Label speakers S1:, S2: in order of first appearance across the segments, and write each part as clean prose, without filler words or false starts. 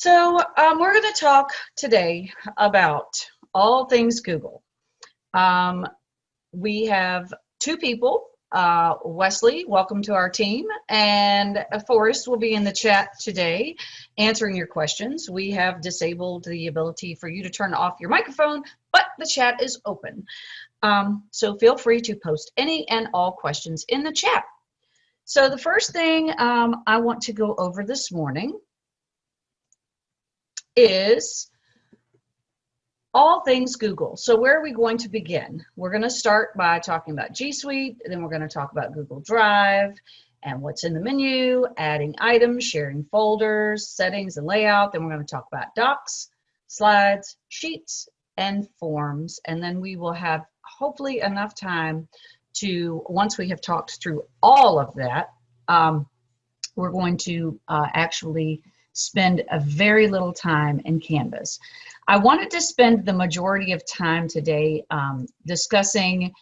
S1: We're going to talk today about all things Google. We have two people. Wesley, welcome to our team, and Forrest will be in the chat today answering your questions. We have disabled the ability for you to turn off your microphone, but the chat is open. So feel free to post any and all questions in the chat. So the first thing I want to go over this morning is all things Google. So where are we going to begin? We're going to start by talking about G Suite, then we're going to talk about Google Drive and what's in the menu, adding items, sharing folders, settings and layout. Then we're going to talk about docs, slides, sheets, and forms. And then we will have hopefully enough time to, once we have talked through all of that, we're going to actually spend a very little time in Canvas. I wanted to spend the majority of time today discussing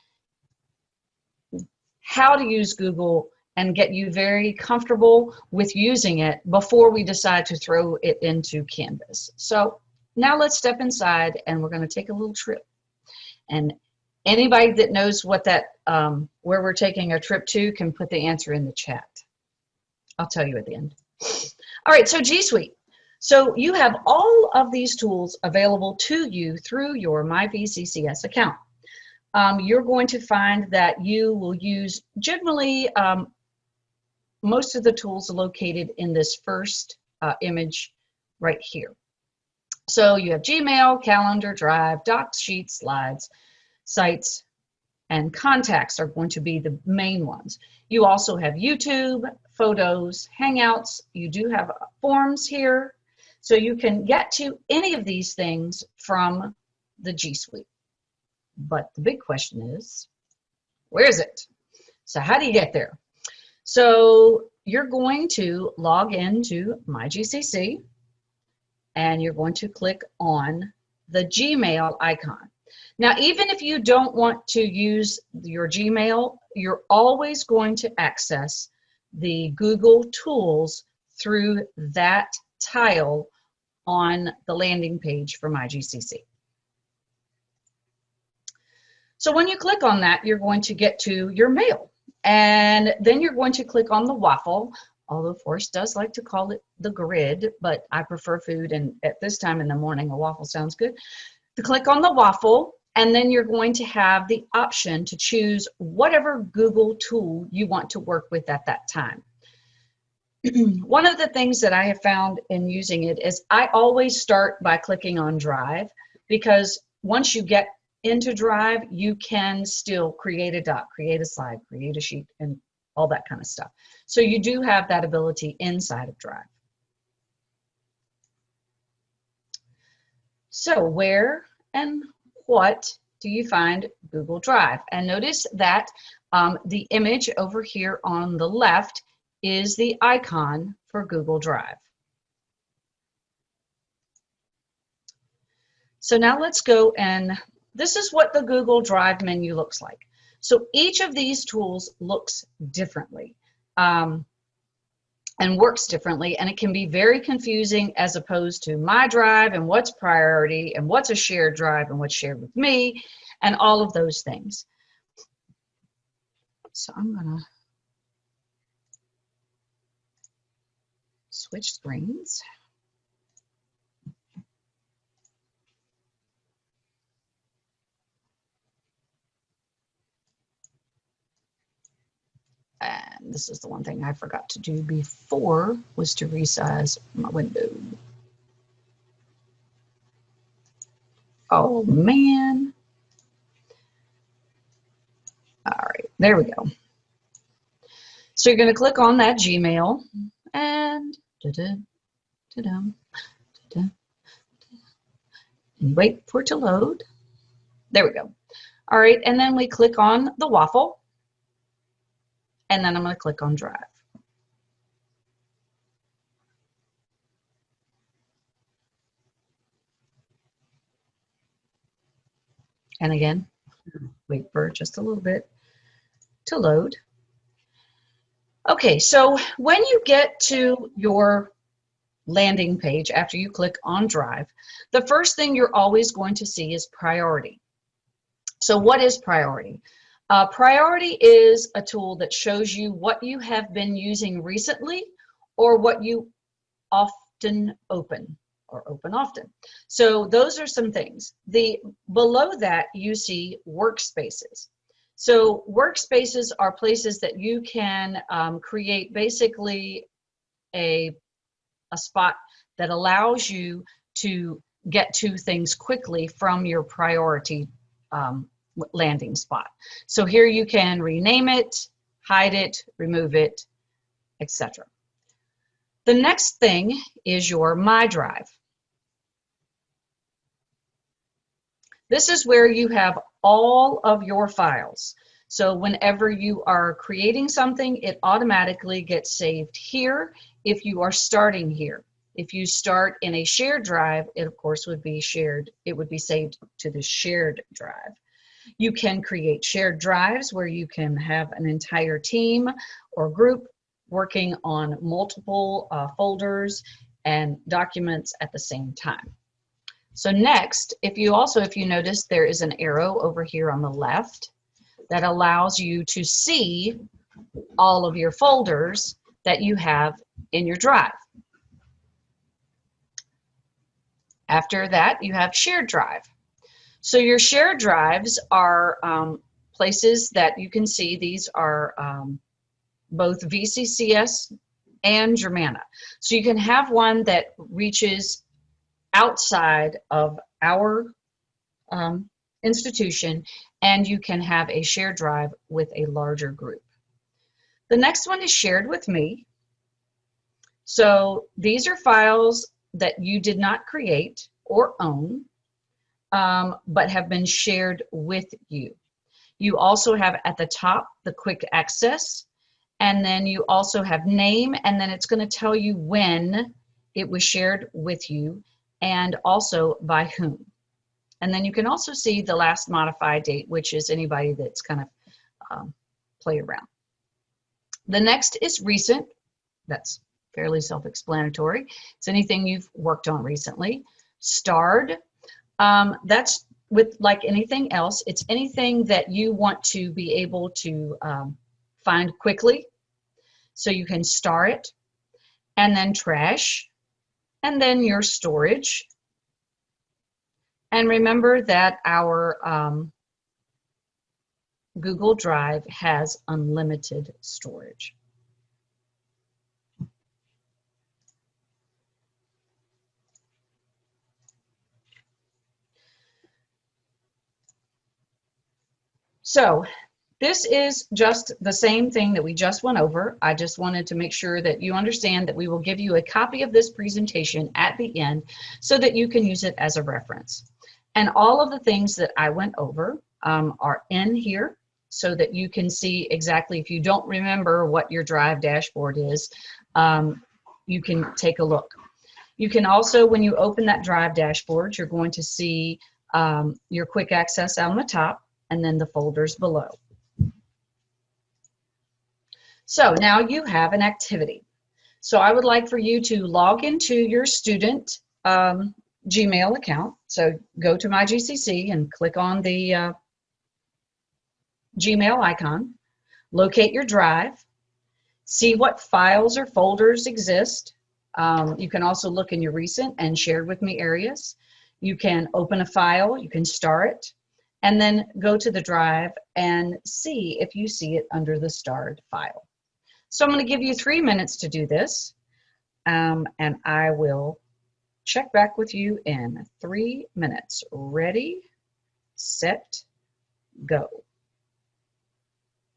S1: how to use Google and get you very comfortable with using it before we decide to throw it into Canvas. So now let's step inside and we're going to take a little trip. And anybody that knows what that, where we're taking a trip to can put the answer in the chat. I'll tell you at the end. All right, so G Suite. So you have all of these tools available to you through your MyVCCS account. You're going to find that you will use generally most of the tools located in this first image right here. So you have Gmail, Calendar, Drive, Docs, Sheets, Slides, Sites, and Contacts are going to be the main ones. You also have YouTube, Photos, Hangouts. You do have Forms here. So you can get to any of these things from the G Suite. But the big question is, where is it? So how do you get there? So you're going to log into MyGCC and you're going to click on the Gmail icon. Now, even if you don't want to use your Gmail, you're always going to access the Google tools through that tile on the landing page for MyGCC. So when you click on that, you're going to get to your mail. And then you're going to click on the Waffle, although Forrest does like to call it the grid, but I prefer food, and at this time in the morning, a waffle sounds good. To click on the Waffle, and then you're going to have the option to choose whatever Google tool you want to work with at that time. One of the things that I have found in using it is I always start by clicking on Drive, because once you get into Drive, you can still create a doc, create a slide, create a sheet, and all that kind of stuff. So you do have that ability inside of Drive. So where and what do you find Google Drive? And notice that the image over here on the left is the icon for Google Drive. So now let's go, and this is what the Google Drive menu looks like. So each of these tools looks differently and works differently, and it can be very confusing as opposed to my drive and what's priority and what's a shared drive and what's shared with me and all of those things. So I'm gonna switch screens. And this is the one thing I forgot to do before, was to resize my window. Oh man. All right, there we go. So you're going to click on that Gmail and and wait for it to load. There we go. All right, and then we click on the Waffle, and then I'm going to click on Drive. And again, wait for just a little bit to load. Okay, so when you get to your landing page after you click on Drive, the first thing you're always going to see is priority. So what is priority? Priority is a tool that shows you what you have been using recently or what you often open or open often. So those are some things. Below that you see workspaces. So workspaces are places that you can create basically a spot that allows you to get to things quickly from your priority landing spot. So here you can rename it, hide it, remove it, etc. The next thing is your My Drive. This is where you have all of your files. So whenever you are creating something, it automatically gets saved here if you are starting here. If you start in a shared drive, it of course would be shared, it would be saved to the shared drive. You can create shared drives where you can have an entire team or group working on multiple folders and documents at the same time. So next, if you notice, there is an arrow over here on the left that allows you to see all of your folders that you have in your drive. After that, you have shared drive. So your shared drives are places that you can see. These are both VCCS and Germana. So you can have one that reaches outside of our institution, and you can have a shared drive with a larger group. The next one is shared with me. So these are files that you did not create or own, but have been shared with you. You also have at the top the quick access, and then you also have name, and then it's going to tell you when it was shared with you and also by whom. And then you can also see the last modified date, which is anybody that's kind of played around. The next is recent. That's fairly self-explanatory. It's anything you've worked on recently. Starred. That's with like anything else. It's anything that you want to be able to find quickly. So you can star it, and then trash, and then your storage. And remember that our Google Drive has unlimited storage. So this is just the same thing that we just went over. I just wanted to make sure that you understand that we will give you a copy of this presentation at the end so that you can use it as a reference. And all of the things that I went over are in here so that you can see exactly, if you don't remember what your Drive dashboard is, you can take a look. You can also, when you open that Drive dashboard, you're going to see your quick access on the top and then the folders below. So now you have an activity. So I would like for you to log into your student Gmail account. So go to My GCC and click on the Gmail icon, locate your drive, see what files or folders exist. You can also look in your recent and shared with me areas. You can open a file, you can star it, and then go to the drive and see if you see it under the starred file. So I'm going to give you 3 minutes to do this, and I will check back with you in 3 minutes. Ready, set, go.